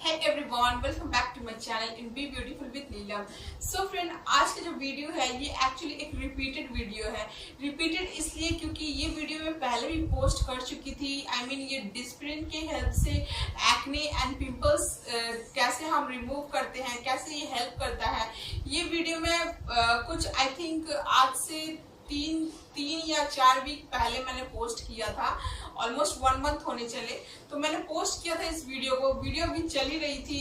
Hey everyone, welcome back to my channel in Be Beautiful with Neelam. So friend, आज का जो video है ये एक्चुअली एक रिपीटेड वीडियो है। रिपीटेड इसलिए क्योंकि ये वीडियो मैं पहले भी पोस्ट कर चुकी थी। ये डिस्प्रिन के हेल्प से एक्ने एंड पिंपल्स कैसे हम रिमूव करते हैं, कैसे ये हेल्प करता है। ये वीडियो में कुछ आई थिंक आज से तीन या 4 वीक पहले मैंने पोस्ट किया था। ऑलमोस्ट 1 मंथ होने चले तो मैंने पोस्ट किया था इस वीडियो को। वीडियो भी चली रही थी,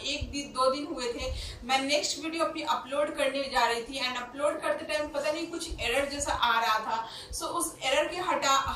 1-2 दिन हुए थे। मैं नेक्स्ट वीडियो अपनी अपलोड करने जा रही थी एंड अपलोड करते टाइम पता नहीं कुछ एरर जैसा आ रहा था। सो उस एरर के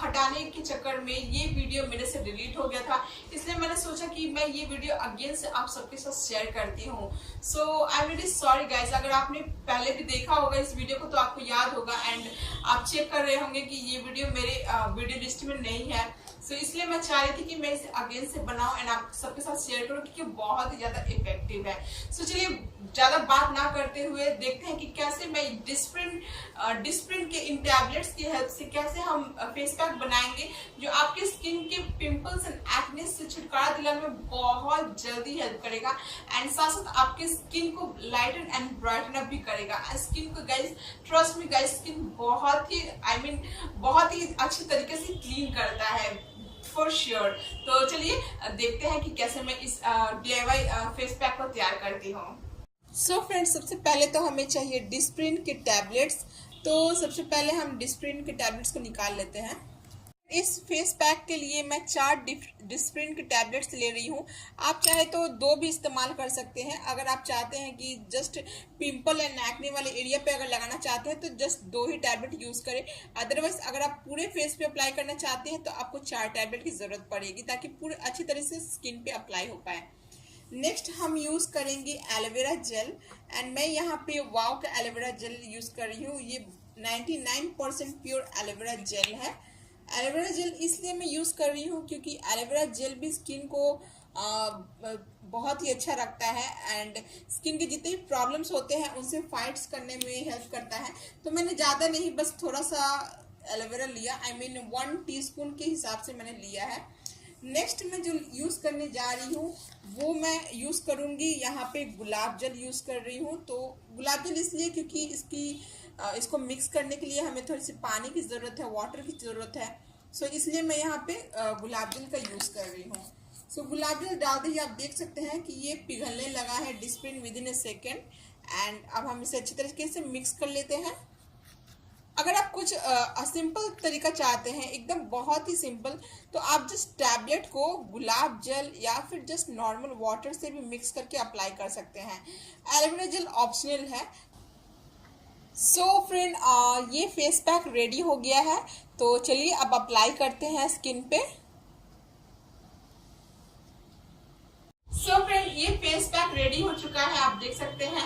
हटाने के चक्कर में ये वीडियो मेरे से डिलीट हो गया था। इसलिए मैंने सोचा कि मैं ये वीडियो अगेन से आप सबके साथ शेयर करती हूँ। So I am very sorry guys, अगर आपने पहले भी देखा होगा इस वीडियो को तो आपको याद होगा एंड आप चेक कर रहे होंगे कि ये वीडियो मेरे वीडियो लिस्ट में नहीं है। सो इसलिए मैं चाह रही थी कि मैं इसे अगेन से बनाऊं एंड आप सबके साथ शेयर करूं क्योंकि बहुत ही ज्यादा इफेक्टिव है। सो चलिए ज्यादा बात ना करते हुए देखते हैं कि कैसे मैं डिस्प्रिन के इन टैबलेट्स की हेल्प से कैसे हम फेस पैक बनाएंगे जो आपके स्किन के पिंपल्स एंड एक्ने से छुटकारा दिलाने में बहुत जल्दी हेल्प करेगा एंड साथ साथ आपके स्किन को लाइटन एंड ब्राइटन अप भी करेगा। स्किन को guys, trust me guys, skin बहुत ही अच्छे तरीके से क्लीन करता है फॉर श्योर। तो चलिए देखते हैं कि कैसे मैं इस DIY फेस पैक को तैयार करती हूँ। सो फ्रेंड्स, सबसे पहले तो हमें चाहिए डिस्प्रिन के टैबलेट्स। तो सबसे पहले हम डिस्प्रिन के टैबलेट्स को निकाल लेते हैं। इस फेस पैक के लिए मैं 4 डिस्प्रिन के टैबलेट्स ले रही हूँ। आप चाहे तो 2 भी इस्तेमाल कर सकते हैं। अगर आप चाहते हैं कि जस्ट पिंपल एंड एक्ने वाले एरिया पे अगर लगाना चाहते हैं तो जस्ट 2 ही टैबलेट यूज़ करें। अदरवाइज अगर आप पूरे फेस पे अप्लाई करना चाहते हैं तो आपको 4 टैबलेट की ज़रूरत पड़ेगी ताकि पूरे अच्छी तरह से स्किन पे अप्लाई हो पाए। नेक्स्ट हम यूज़ करेंगे एलोवेरा जेल एंड मैं यहाँ पे वाव का एलोवेरा जेल यूज़ कर रही हूँ। ये 99% प्योर एलोवेरा जेल है। एलोवेरा जेल इसलिए मैं यूज़ कर रही हूँ क्योंकि एलोवेरा जेल भी स्किन को बहुत ही अच्छा रखता है एंड स्किन के जितने भी प्रॉब्लम्स होते हैं उनसे फाइट्स करने में हेल्प करता है। तो मैंने ज़्यादा नहीं, बस थोड़ा सा एलोवेरा लिया। 1 टीस्पून के हिसाब से मैंने लिया है। नेक्स्ट मैं जो यूज़ करने जा रही हूँ वो मैं यूज़ करूँगी, यहाँ पे गुलाब जल यूज़ कर रही हूँ। तो गुलाब जल इसलिए क्योंकि इसको मिक्स करने के लिए हमें थोड़ी सी पानी की ज़रूरत है, वाटर की ज़रूरत है। सो इसलिए मैं यहाँ पे गुलाब जल का यूज़ कर रही हूँ। सो गुलाब जल डालते ही आप देख सकते हैं कि ये पिघलने लगा है Disprin within A second and अब हम इसे अच्छी तरीके से मिक्स कर लेते हैं। अगर आप कुछ सिंपल तरीका चाहते हैं, एकदम बहुत ही सिंपल, तो आप जस्ट टैबलेट को गुलाब जल या फिर जस्ट नॉर्मल वाटर से भी मिक्स करके अप्लाई कर सकते हैं। एलोवेरा जेल ऑप्शनल है। सो फ्रेंड, ये फेस पैक रेडी हो गया है। तो चलिए अब अप्लाई करते हैं स्किन पे। सो फ्रेंड, ये फेस पैक रेडी हो चुका है, आप देख सकते हैं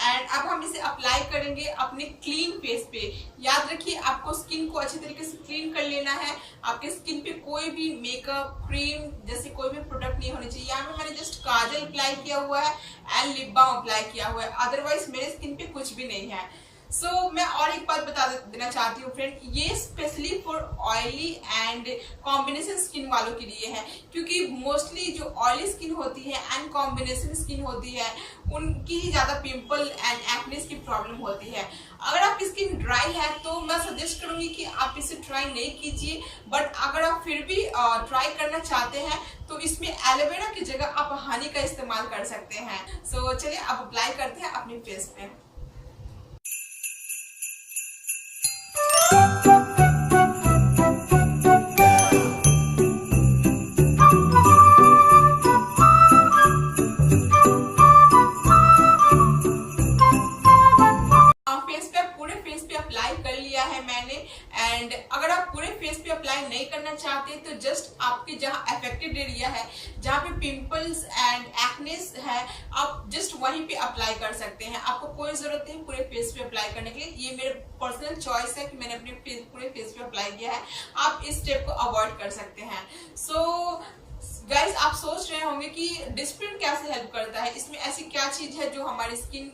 एंड अब हम इसे अप्लाई करेंगे अपने क्लीन फेस पे। याद रखिए आपको स्किन को अच्छे तरीके से क्लीन कर लेना है। आपके स्किन पे कोई भी मेकअप क्रीम जैसे कोई भी प्रोडक्ट नहीं होनी चाहिए। यहाँ पे मैंने जस्ट काजल अप्लाई किया हुआ है एंड लिप बाम अप्लाई किया हुआ है, अदरवाइज मेरे स्किन पे कुछ भी नहीं है। सो मैं और एक बात बता देना चाहती हूँ फ्रेंड, ये specially for oily and combination skin वालों के लिए है क्योंकि मोस्टली जो ऑयली स्किन होती है एंड कॉम्बिनेशन स्किन होती है उनकी ही ज़्यादा पिंपल एंड एक्नेस की प्रॉब्लम होती है। अगर आपकी स्किन ड्राई है तो मैं सजेस्ट करूंगी कि आप इसे ट्राई नहीं कीजिए, बट अगर आप फिर भी ट्राई करना चाहते हैं तो इसमें एलोवेरा की जगह आप हनी का इस्तेमाल कर सकते हैं। सो चलिए अब अप्लाई करते हैं अपने फेस पे। एंड अगर आप पूरे फेस पे अप्लाई नहीं करना चाहते तो जस्ट आपके जहां अफेक्टेड एरिया है, जहां पे पिंपल्स एंड एक्नेस है, आप जस्ट वहीं पे अप्लाई कर सकते हैं। आपको कोई जरूरत नहीं पूरे फेस पे अप्लाई करने के लिए। ये मेरे पर्सनल चॉइस है कि मैंने अपने पूरे फेस पे अप्लाई किया है। आप इस स्टेप को अवॉइड कर सकते हैं। सो गाइज, आप सोच रहे होंगे कि डिस्प्रिन कैसे हेल्प करता है, इसमें ऐसी क्या चीज है जो हमारी स्किन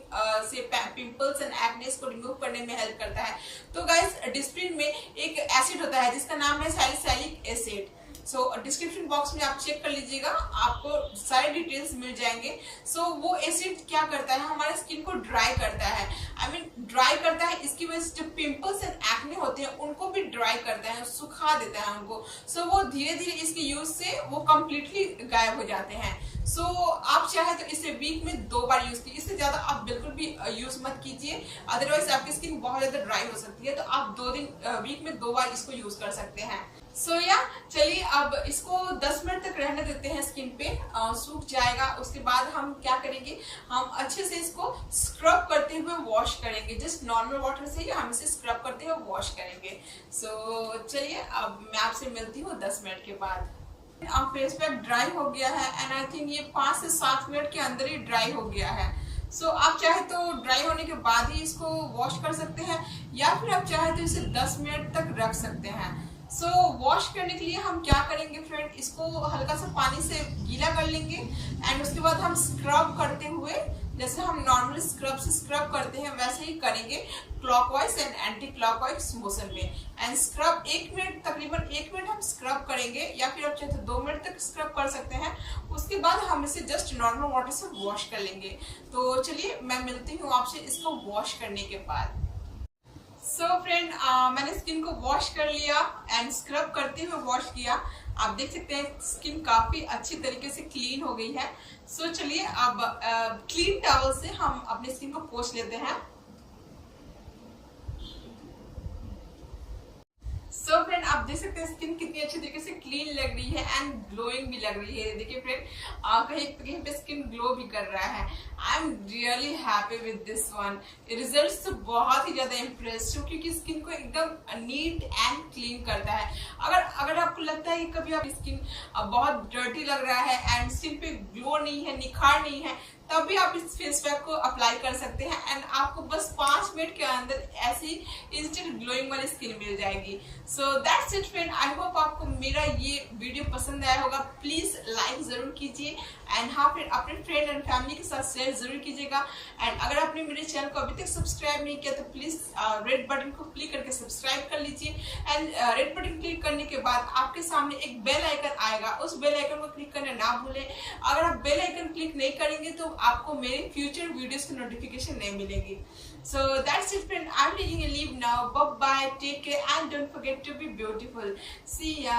से पिंपल्स एंड एक्नेस को रिमूव करने में हेल्प करता है। तो गाइज, डिस्प्रिन में एक एसिड होता है जिसका नाम है सैलिसिलिक एसिड। सो डिस्क्रिप्शन बॉक्स में आप चेक कर लीजिएगा, आपको सारे डिटेल्स मिल जाएंगे। सो वो एसिड क्या करता है, हमारे स्किन को ड्राई करता है, आई मीन ड्राई करता है। इसकी वजह से जो पिंपल्स एंड एक्ने होते हैं उनको भी ड्राई करता है, सुखा देता है उनको। सो वो धीरे धीरे इसके यूज से वो कंप्लीटली गायब हो जाते हैं। सो आप चाहे तो इसे वीक में 2 बार यूज कीजिए, इससे ज्यादा आप बिल्कुल भी यूज मत कीजिए, अदरवाइज आपकी स्किन बहुत ज्यादा ड्राई हो सकती है। तो आप 2 दिन वीक में 2 बार इसको यूज कर सकते हैं। सो चलिए अब इसको 10 मिनट तक रहने देते हैं स्किन पे, सूख जाएगा। उसके बाद हम क्या करेंगे, हम अच्छे से इसको स्क्रब करते हुए वॉश करेंगे, जस्ट नॉर्मल वाटर से ही हम इसे स्क्रब करते हुए वॉश करेंगे। सो चलिए अब मैं आपसे मिलती हूँ 10 मिनट के बाद। अब फेस पैक ड्राई हो गया है एंड आई थिंक ये 5 से 7 मिनट के अंदर ही ड्राई हो गया है। सो आप चाहे तो ड्राई होने के बाद ही इसको वॉश कर सकते हैं, या फिर आप चाहे तो इसे 10 मिनट तक रख सकते हैं। सो वॉश करने के लिए हम क्या करेंगे फ्रेंड, इसको हल्का सा पानी से गीला कर लेंगे एंड उसके बाद हम स्क्रब करते हुए, जैसे हम नॉर्मल स्क्रब से स्क्रब करते हैं वैसे ही करेंगे, clockwise and anti clockwise motion में। एंड स्क्रब 1 मिनट, तकरीबन 1 मिनट हम स्क्रब करेंगे, या फिर आप चाहे तो 2 मिनट तक स्क्रब कर सकते हैं। उसके बाद हम इसे जस्ट नॉर्मल वाटर से वॉश कर लेंगे। तो चलिए मैं मिलती हूँ आपसे इसको वॉश करने के बाद। सो फ्रेंड मैंने स्किन को वॉश कर लिया एंड स्क्रब करते हुए वॉश किया। आप देख सकते हैं स्किन काफी अच्छी तरीके से क्लीन हो गई है। सो चलिए अब क्लीन टॉवल से हम अपनी स्किन को पोंछ लेते हैं। सो फ्रेंड आप देख सकते हैं स्किन कितनी अच्छी तरीके से क्लीन लग रही है एंड ग्लोइंग भी लग रही है। देखिए फ्रेंड कहीं पे स्किन ग्लो भी कर रहा है। I am really happy with this one. Result से बहुत ही ज्यादा इम्प्रेस हूँ, क्योंकि स्किन को एकदम नीट एंड क्लीन करता है। अगर आपको लगता है कि कभी आपकी स्किन बहुत डर्टी लग रहा है एंड स्किन पे ग्लो नहीं है, निखार नहीं है, तब भी आप इस फेस पैक को अप्लाई कर सकते हैं एंड आपको बस 5 मिनट के अंदर ऐसी इंस्टेंट ग्लोइंग वाली स्किन मिल जाएगी। So that's it friend, I hope आपको मेरा ये वीडियो पसंद आया होगा। प्लीज लाइक जरूर कीजिए एंड हाँ फिर अपने फ्रेंड एंड फैमिली के साथ शेयर जरूर कीजिएगा। एंड अगर आपने मेरे चैनल को अभी तक सब्सक्राइब नहीं किया तो प्लीज रेड बटन को क्लिक करके सब्सक्राइब कर लीजिए। एंड रेड बटन क्लिक करने के बाद आपके सामने एक बेल आइकन आएगा, उस बेल आइकन को क्लिक करना ना भूलें। अगर आप बेल आइकन क्लिक नहीं करेंगे तो आपको मेरे फ्यूचर वीडियोस की नोटिफिकेशन नहीं मिलेगी। So that's it friend, I'm taking a leave now. Bye bye, take care and don't forget to be beautiful. See ya.